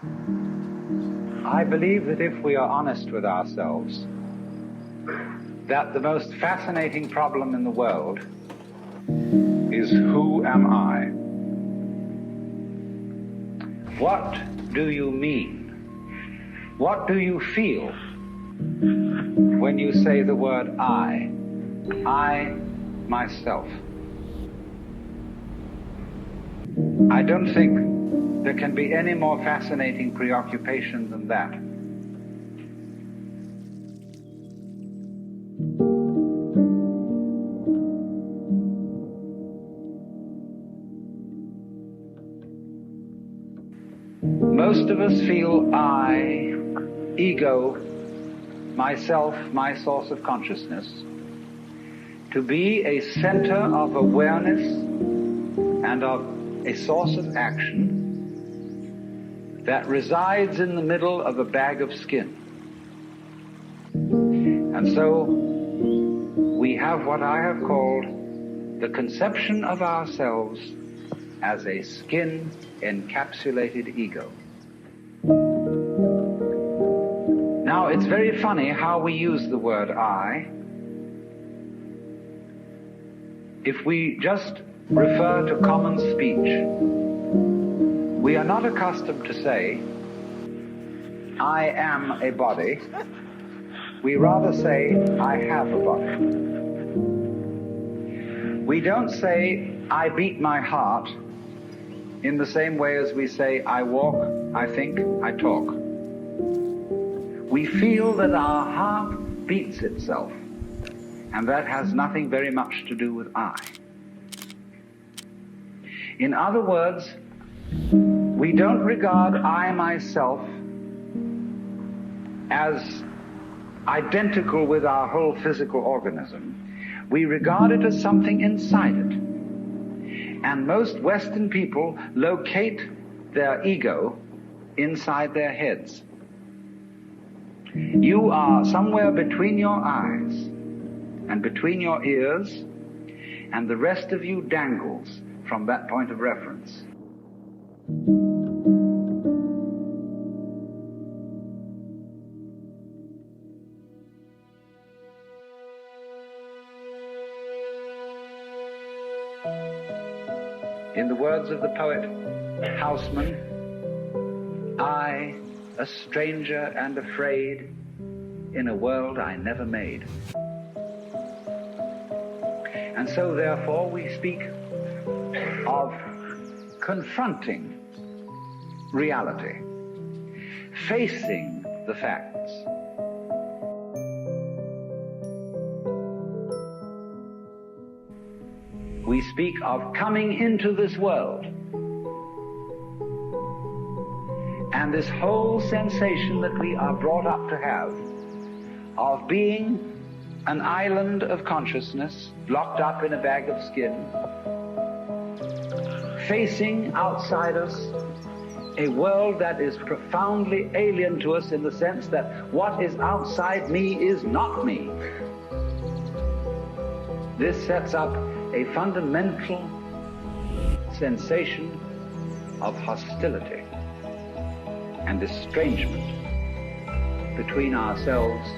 I believe that if we are honest with ourselves, that the most fascinating problem in the world is, who am I? What do you mean? What do you feel when you say the word I? I, myself. I don't think there can be any more fascinating preoccupation than that. Most of us feel I, ego, myself, my source of consciousness, to be a center of awareness and of a source of action that resides in the middle of a bag of skin. And so we have what I have called the conception of ourselves as a skin-encapsulated ego. Now, it's very funny how we use the word I. If we just refer to common speech, we are not accustomed to say, I am a body. We rather say, I have a body. We don't say, I beat my heart, in the same way as we say, I walk, I think, I talk. We feel that our heart beats itself, and that has nothing very much to do with I. In other words, we don't regard I myself as identical with our whole physical organism. We regard it as something inside it. And most Western people locate their ego inside their heads. You are somewhere between your eyes and between your ears, and the rest of you dangles from that point of reference. In the words of the poet Houseman, I, a stranger and afraid, in a world I never made. And so therefore we speak of confronting reality, facing the facts. We speak of coming into this world. And this whole sensation that we are brought up to have of being an island of consciousness locked up in a bag of skin, facing outside us a world that is profoundly alien to us in the sense that what is outside me is not me. This sets up a fundamental sensation of hostility and estrangement between ourselves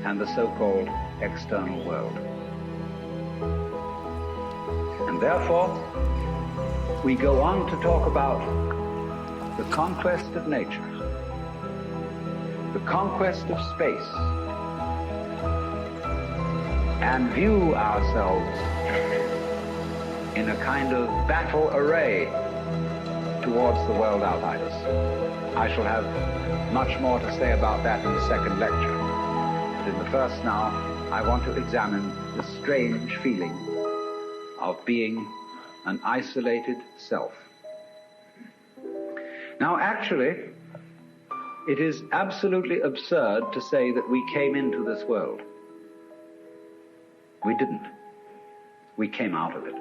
and the so-called external world. And therefore, we go on to talk about the conquest of nature, the conquest of space, and view ourselves in a kind of battle array towards the world outside us. I shall have much more to say about that in the second lecture. But in the first now, I want to examine the strange feeling of being an isolated self. Now, actually, it is absolutely absurd to say that we came into this world. We didn't. We came out of it.